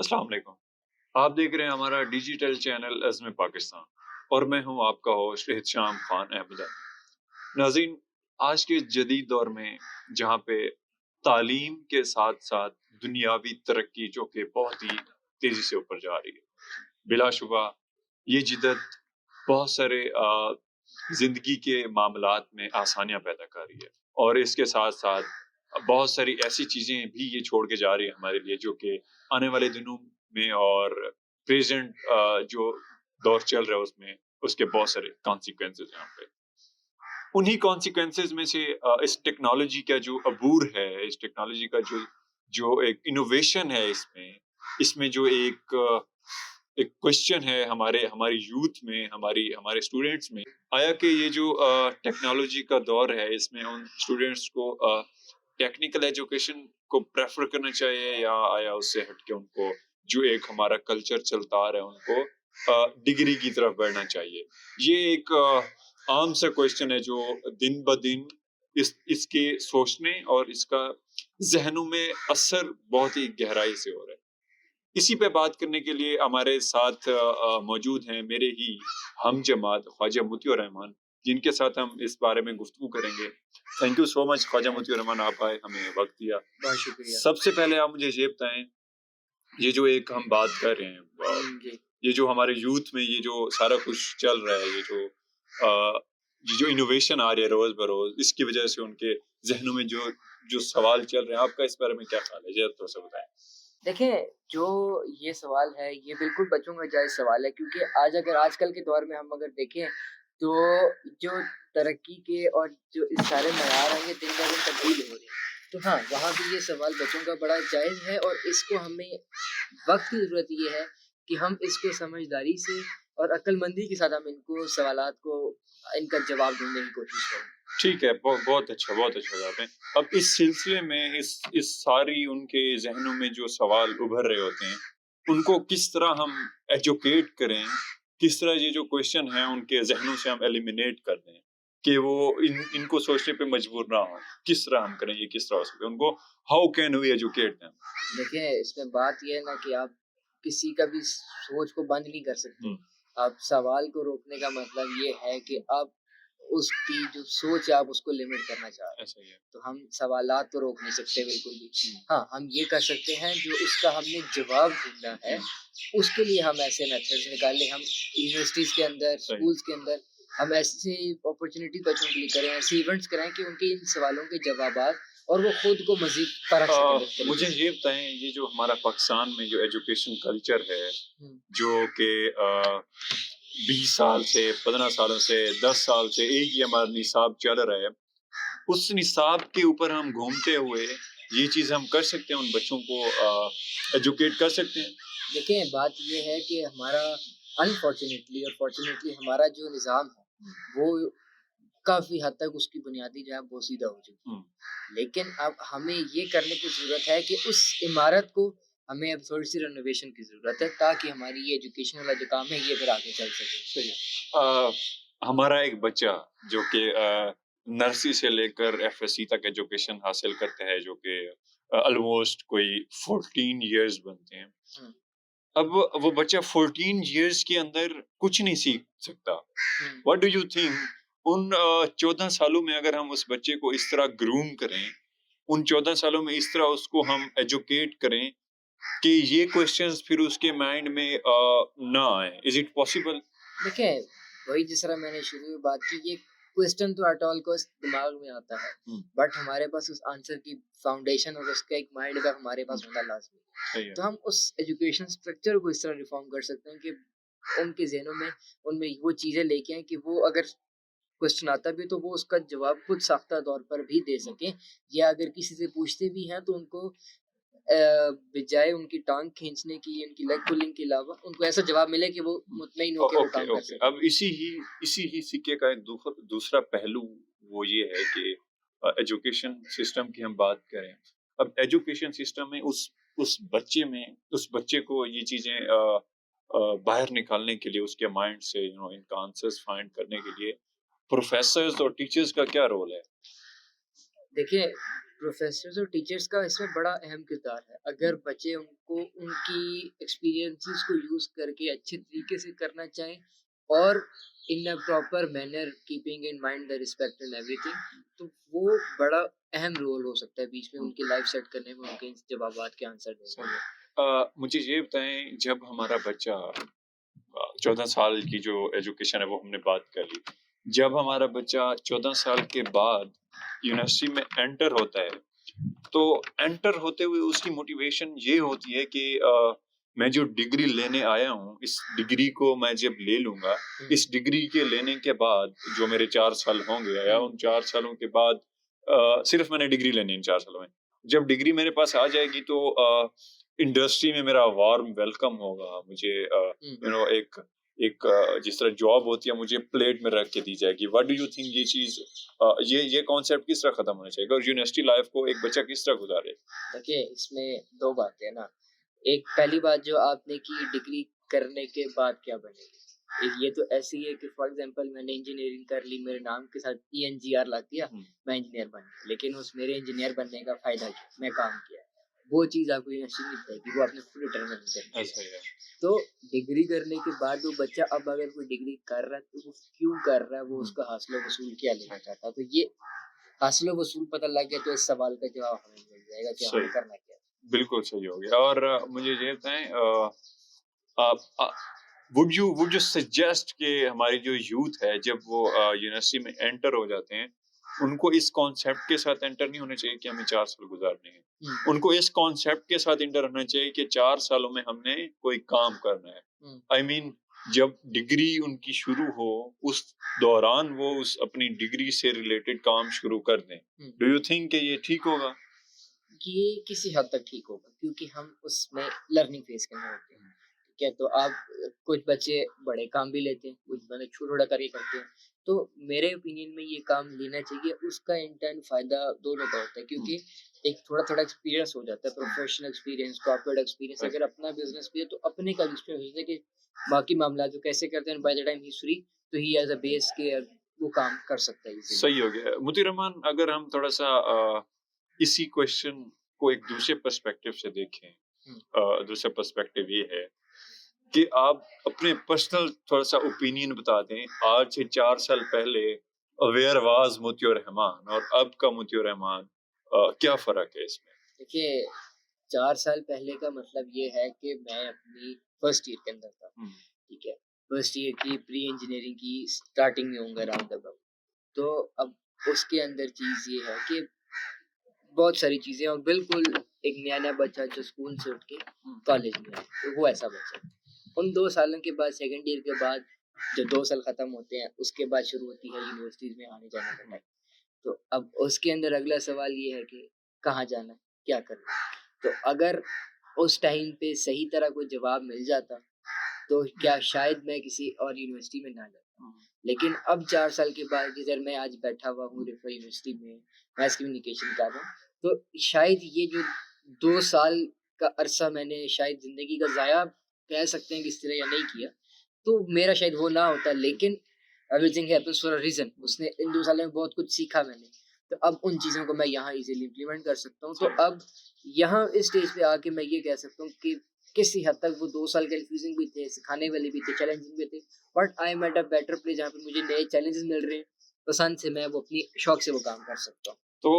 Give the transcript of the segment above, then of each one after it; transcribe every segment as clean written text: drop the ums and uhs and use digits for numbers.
السلام علیکم. آپ دیکھ رہے ہیں ہمارا ڈیجیٹل چینل عزم پاکستان اور میں ہوں آپ کا ہوسٹ احتشام خان احمد. ناظرین، آج کے جدید دور میں جہاں پہ تعلیم کے ساتھ ساتھ دنیاوی ترقی جو کہ بہت ہی تیزی سے اوپر جا رہی ہے، بلا شبہ یہ جدت بہت سارے زندگی کے معاملات میں آسانیاں پیدا کر رہی ہے، اور اس کے ساتھ ساتھ بہت ساری ایسی چیزیں بھی یہ چھوڑ کے جا رہی ہے ہمارے لیے جو کہ آنے والے دنوں میں اور پریزنٹ جو دور چل رہا ہے اس کے بہت سارے کانسیکوینسز ہیں یہاں پہ. انہی کانسیکوینسز میں سے اس ٹیکنالوجی کا جو عبور ہے، اس ٹیکنالوجی کا جو ایک انوویشن ہے، اس میں جو ایک کوشچن ہے ہماری یوتھ میں، ہمارے اسٹوڈینٹس میں آیا کہ یہ جو ٹیکنالوجی کا دور ہے، اس میں ان اسٹوڈینٹس کو ٹیکنیکل ایجوکیشن کو پریفر کرنا چاہیے، یا آیا اس سے ہٹ کے ان کو جو ایک ہمارا کلچر چلتا آ رہا ہے ان کو ڈگری کی طرف بڑھنا چاہیے. یہ ایک عام سا کوشچن ہے جو دن بدن اس کے سوچنے اور اس کا ذہنوں میں اثر بہت ہی گہرائی سے ہو رہا ہے. اسی پہ بات کرنے کے لیے ہمارے ساتھ موجود ہیں میرے ہی ہم جماعت خواجہ مطیع الرحمان، جن کے ساتھ ہم اس بارے میں گفتگو کریں گے. تھینک یو سو مچ خواجہ مطیع الرحمان، آپ آئے، ہمیں وقت دیا. بہت شکریہ. سب سے پہلے آپ مجھے یہ بتائیں، یہ جو ایک ہم بات کر رہے ہیں، یہ جو ہمارے یوتھ میں یہ جو سارا کچھ چل رہا ہے، یہ جو انوویشن آ رہی ہے روز بروز، اس کی وجہ سے ان کے ذہنوں میں جو سوال چل رہے ہیں، آپ کا اس بارے میں کیا خیال ہے؟ ذرا تھوڑا سا بتائیں. دیکھیں، جو یہ سوال ہے یہ بالکل بچوں کا جائز سوال ہے، کیونکہ آج کل کے دور میں ہم اگر دیکھیں تو جو ترقی کے اور جو اس سارے معیار ہیں یہ دن بہ دن تبدیل ہو رہے ہیں. تو ہاں، وہاں بھی یہ سوال بچوں کا بڑا جائز ہے، اور اس کو ہمیں وقت کی ضرورت یہ ہے کہ ہم اس کو سمجھداری سے اور عقل مندی کے ساتھ ہم ان کو سوالات کو ان کا جواب ڈھونڈنے کی کوشش کریں. ٹھیک ہے، بہت اچھا جواب ہے. اب اس سلسلے میں اس ساری ان کے ذہنوں میں جو سوال ابھر رہے ہوتے ہیں، ان کو کس طرح ہم ایجوکیٹ کریں، کس طرح یہ جو کوشچن ہیں ان کے ذہنوں سے ہم ایلیمینیٹ کر دیں کہ وہ ان کو سوچنے پہ مجبور نہ ہو. کس طرح ہم کریں، یہ کس طرح ہو سکتے ان کو؟ How can we educate them? دیکھیں، اس میں بات یہ ہے نا کہ آپ کسی کا بھی سوچ کو بند نہیں کر سکتے. آپ سوال کو روکنے کا مطلب یہ ہے کہ آپ اس کی جو سوچ ہے آپ اس کو لمٹ کرنا چاہ رہے ہیں. تو ہم سوالات تو روک نہیں سکتے بالکل بھی. ہاں، ہم یہ کر سکتے ہیں جو اس کا ہم نے جواب ڈھونڈنا ہے، اس کے لیے ہم ایسے میتھڈز نکالیں. ہم یونیورسٹیز کے اندر، اسکولز کے اندر ہم ایسی اپرچونیٹی بچوں کے لیے کریں، ایسے ایونٹس کرائیں کہ ان کے ان سوالوں کے جوابات اور وہ خود کو مزید پرکھ سکیں. مجھے یہ بتائیں، یہ جو ہمارا پاکستان میں جو ایجوکیشن کلچر ہے، جو کہ 20 سال سے، 15 سالوں سے، 10 سال سے ایک ہی ہمارا نصاب چل رہا ہے، اس نصاب کے اوپر ہم گھومتے ہوئے یہ چیز ہم کر سکتے ہیں، ان بچوں کو ایجوکیٹ کر سکتے ہیں؟ دیکھیں، بات یہ ہے کہ ہمارا انفارچونیٹلی اور فارچونیٹلی ہمارا جو نظام ہے وہ کافی حد تک اس کی بنیادی جو ہے وہ سیدھا ہو چکی ہے. لیکن اب ہمیں یہ کرنے کی ضرورت ہے کہ اس عمارت کو ہمیں اب تھوڑی سی رینوویشن کی ضرورت ہے، تاکہ ہماری یہ ایجوکیشن والا جو کام ہے یہ پھر آگے چل سکے. ہمارا ایک بچہ جو کہ نرسری سے لے کر ایف ایس سی تک ایجوکیشن حاصل کرتا ہے، جو کہ آلموسٹ کوئی 14 ایئرز بنتے ہیں. اب وہ بچہ 14 ایئرز کے اندر کچھ نہیں سیکھ سکتا. What do you think in 14 سالوں میں اگر ہم اس بچے کو اس طرح گروم کریں، ان 14 سالوں میں اس طرح اس کو ہم ایجوکیٹ کریں کہ یہ کوشچنز پھر اس کے مائنڈ میں نہ آئیں، از اٹ پاسبل؟ دیکھیں، وہی جس طرح میں نے شروع میں بات کی، یہ کوسچن تو ایٹ آل کوسٹ دماغ میں آتا ہے، بٹ ہمارے پاس اس آنسر کی فاؤنڈیشن اور اس کا ایک مائنڈ کا ہمارے پاس ہونا لازمی ہے. تو ہم اس ایجوکیشن اسٹرکچر کو اس طرح ریفارم کر سکتے ہیں کہ ان کے ذہنوں میں ان میں وہ چیزیں لے کے آئیں کہ وہ اگر کوسچن آتا بھی تو وہ اس کا جواب خود ساختہ طور پر بھی دے سکیں، یا اگر کسی سے پوچھتے بھی ہیں تو ان کو بجائے ان کی ٹانگ کھینچنے کی، ان کی لیگ پولنگ کے علاوہ ان کو ایسا جواب ملے کہ وہ مطمئن ہو کے وہ کام کر سکیں. اب اسی ہی سکے کا ایک دوسرا پہلو وہ یہ ہے کہ ایجوکیشن سسٹم کی ہم بات کریں. اب ایجوکیشن سسٹم میں اس بچے کو یہ چیزیں باہر نکالنے کے لیے، اس کے مائنڈ سے ان کا آنسرز فائنڈ کرنے کے لیے پروفیسرز اور ٹیچرز کا کیا رول ہے؟ دیکھیں، پروفیسرز اور ٹیچرس کا اس میں بڑا اہم کردار ہے. اگر بچے ان کو ان کی ایکسپیرینسز کو یوز کر کے اچھے طریقے سے کرنا چاہیں اور in a proper manner keeping in mind the respect and everything, تو وہ بڑا اہم رول ہو سکتا ہے بیچ میں ان کی لائف سیٹ کرنے میں, ان کے جوابات کے آنسر دینے میں. مجھے یہ بتائیں, جب ہمارا بچہ 14 سال کی جو ایجوکیشن ہے وہ ہم نے بات کر لی, جب ہمارا بچہ 14 سال کے بعد یونیورسٹی میں انٹر ہوتا ہے, تو انٹر ہوتے ہوئے اس کی موٹیویشن یہ ہوتی ہے کہ میں جو ڈگری لینے آیا ہوں, اس ڈگری کو میں جب لے لوں گا, اس ڈگری کے لینے کے بعد جو میرے 4 سال ہوں گے, یا ان 4 سالوں کے بعد صرف میں نے ڈگری لینی ان 4 سالوں میں, جب ڈگری میرے پاس آ جائے گی تو انڈسٹری میں میرا وارم ویلکم ہوگا. مجھے ایک جس طرح جاب ہوتی ہے مجھے پلیٹ میں رکھ کے دی جائے گی. واٹ ڈو یو تھنک یہ چیز, یہ کانسیپٹ کس طرح ختم ہونا چاہیے گا, اور یونیورسٹی لائف کو ایک بچہ کس طرح گزارے؟ دیکھیے اس میں 2 باتیں ہیں نا. ایک پہلی بات جو آپ نے کی ڈگری کرنے کے بعد کیا بنے گی, یہ تو ایسی ہے کہ فار ایگزامپل میں نے انجینئرنگ کر لی, میرے نام کے ساتھ ENGR لگ دیا, میں انجینئر بن گیا, لیکن اس میرے انجینئر بننے کا فائدہ کیا, میں کام کیا, وہ چیز آپ کو یونیورسٹی نہیں بتائے گی, وہ آپ نے خود ڈٹرمن کرنی ہے. تو ڈگری کرنے کے بعد وہ بچہ اب اگر کوئی ڈگری کر رہا ہے تو وہ کیوں کر رہا ہے, وہ اس کا حاصل و وصول کیا لینا چاہتا ہے, تو یہ حاصل و وصول پتہ لگ گیا تو اس سوال کا جواب ہمیں مل جائے گا کہ ہمیں کرنا کیا ہے. بالکل صحیح ہو گیا. اور مجھے یہ بتائیں, would you suggest کہ ہماری جو یوتھ ہے جب وہ یونیورسٹی میں انٹر ہو جاتے ہیں, ان کو اس کانسیپٹ کے ساتھ انٹر نہیں ہونا چاہیے کہ ہمیں 4 سال گزارنے ہیں, ان کو اس کانسیپٹ کے ساتھ انٹر ہونا چاہیے کہ 4 سالوں میں ہم نے کوئی کام کرنا ہے. آئی مین جب ڈگری ان کی شروع ہو اس دوران وہ اس اپنی ڈگری سے ریلیٹڈ کام شروع کر دیں. ڈو یو تھنک کہ یہ ٹھیک ہوگا؟ یہ کسی حد تک ٹھیک ہوگا, کیونکہ ہم اس میں لرننگ فیز کے اندر ہوتے ہیں. ٹھیک ہے, تو آپ کچھ بچے بڑے کام بھی لیتے ہیں, کچھ بڑے چھوٹا کر کے کرتے ہیں, تو میرے اوپینین میں یہ کام لینا چاہیے. اس کا انٹرن فائدہ دونوں کا ہوتا ہے, کیونکہ ایک تھوڑا ایکسپیرینس ہو جاتا ہے, پروفیشنل ایکسپیرینس, کارپوریٹ ایکسپیرینس. اگر اپنا بزنس بھی ہے تو اپنے کا ایکسپیرینس ہوتا ہے کہ باقی معاملات جو کیسے کرتے ہیں, by the time he free تو ہی ایز اے بیس کے وہ کام کر سکتا ہے. صحیح ہو گیا. مطیع الرحمان, اگر ہم تھوڑا سا اسی کوشچن کو ایک دوسرے پرسپیکٹو سے دیکھیں, دوسرا پرسپیکٹو یہ ہے کہ آپ اپنے پرسنل تھوڑا سا اوپینین بتا دیں. آج سے 4 سال پہلے ویئر واز مطیع الرحمان اور اب کا مطیع الرحمان, کیا فرق ہے اس میں؟ دیکھیے 4 سال پہلے کا مطلب یہ ہے کہ میں اپنی فرسٹ ایئر کے اندر تھا. ٹھیک ہے, فرسٹ ایئر کی پری انجینئرنگ کی اسٹارٹنگ میں ہوں گا اراؤنڈ اباؤٹ. تو اب اس کے اندر چیز یہ ہے کہ بہت ساری چیزیں, اور بالکل ایک نیا بچہ جو اسکول سے اٹھ کے کالج میں ہے, تو وہ ایسا بچہ. ان 2 سالوں کے بعد سیکنڈ ایئر کے بعد جو 2 سال ختم ہوتے ہیں, اس کے بعد شروع ہوتی ہے یونیورسٹیز میں آنے جانے کا ٹائم. تو اب اس کے اندر اگلا سوال یہ ہے کہ کہاں جانا ہے, کیا کرنا ہے. تو اگر اس ٹائم پہ صحیح طرح کوئی جواب مل جاتا تو کیا شاید میں کسی اور یونیورسٹی میں نہ جاتا. لیکن اب 4 سال کے بعد جدھر میں آج بیٹھا ہوا ہوں ریفر یونیورسٹی میں میس کمیونیکیشن کر رہا ہوں, تو شاید یہ جو 2 سال کا عرصہ میں نے شاید زندگی کا ضائع کہہ سکتے ہیں کس طرح یا نہیں کیا, تو میرا شاید وہ نہ ہوتا. لیکن everything happens for a reason. اس نے ان 2 سالوں میں بہت کچھ سیکھا میں نے, تو اب ان چیزوں کو میں یہاں ایزیلی امپلیمنٹ کر سکتا ہوں. تو اب یہاں اس اسٹیج پہ آ کے میں یہ کہہ سکتا ہوں کہ کسی حد تک وہ 2 سال کنفیوزنگ بھی تھے, سکھانے والے بھی تھے, چیلنجنگ بھی تھے, but I am at a better place جہاں پہ مجھے نئے چیلنجز مل رہے ہیں, پسند سے میں وہ اپنی شوق سے وہ کام کر سکتا ہوں. تو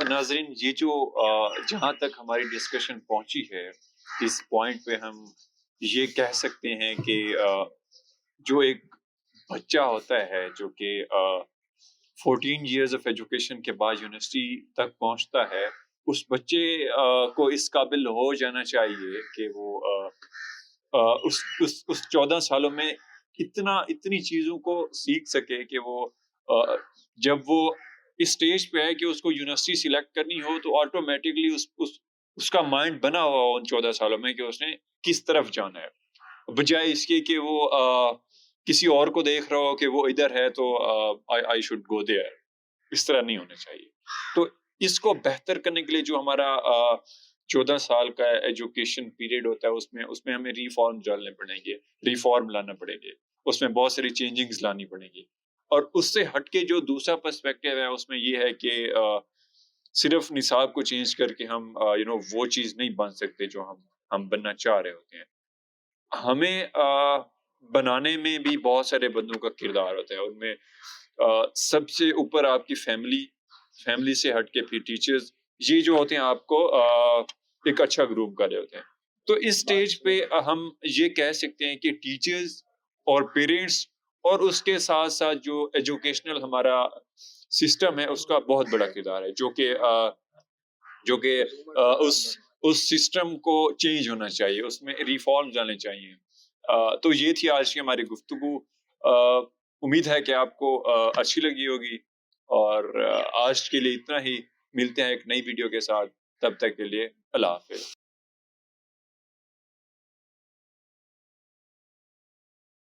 ناظرین, یہ جو جہاں تک ہماری ڈسکشن پہنچی ہے, اس پوائنٹ پہ ہم یہ کہہ سکتے ہیں کہ جو ایک بچہ ہوتا ہے جو کہ 14 ایئرز آف ایجوکیشن کے بعد یونیورسٹی تک پہنچتا ہے, اس بچے کو اس قابل ہو جانا چاہیے کہ وہ اس 14 سالوں میں اتنی چیزوں کو سیکھ سکے کہ وہ جب وہ اس سٹیج پہ ہے کہ اس کو یونیورسٹی سلیکٹ کرنی ہو تو آٹومیٹکلی اس کا مائنڈ بنا ہوا ہو ان 14 سالوں میں کہ اس نے کس طرف جانا ہے, بجائے اس کے کہ وہ کسی اور کو دیکھ رہا ہو کہ وہ ادھر ہے تو آئی شوڈ گو دیئر. اس طرح نہیں ہونا چاہیے. تو اس کو بہتر کرنے کے لیے جو ہمارا 14 سال کا ایجوکیشن پیریڈ ہوتا ہے, اس میں ہمیں ریفارم ڈالنے پڑیں گے, ریفارم لانا پڑیں گے, اس میں بہت ساری چینجنگز لانی پڑیں گی. اور اس سے ہٹ کے جو دوسرا پرسپیکٹیو ہے اس میں یہ ہے کہ صرف نصاب کو چینج کر کے ہم وہ چیز نہیں بن سکتے جو ہم بننا چاہ رہے ہوتے ہیں. ہمیں بنانے میں بھی بہت سارے بندوں کا کردار ہوتا ہے. ان میں سب سے اوپر آپ کی فیملی سے ہٹ کے پھر ٹیچرز، یہ جو ہوتے ہیں آپ کو ایک اچھا گروپ کر رہے ہوتے ہیں. تو اس سٹیج پہ ہم یہ کہہ سکتے ہیں کہ ٹیچرز اور پیرنٹس اور اس کے ساتھ ساتھ جو ایجوکیشنل ہمارا سسٹم ہے اس کا بہت بڑا کردار ہے، جو کہ اس سسٹم کو چینج ہونا چاہیے، اس میں ریفارمز آنے چاہیے. تو یہ تھی آج کی ہماری گفتگو. امید ہے کہ آپ کو اچھی لگی ہوگی، اور آج کے لیے اتنا ہی. ملتے ہیں ایک نئی ویڈیو کے ساتھ، تب تک کے لیے اللہ حافظ.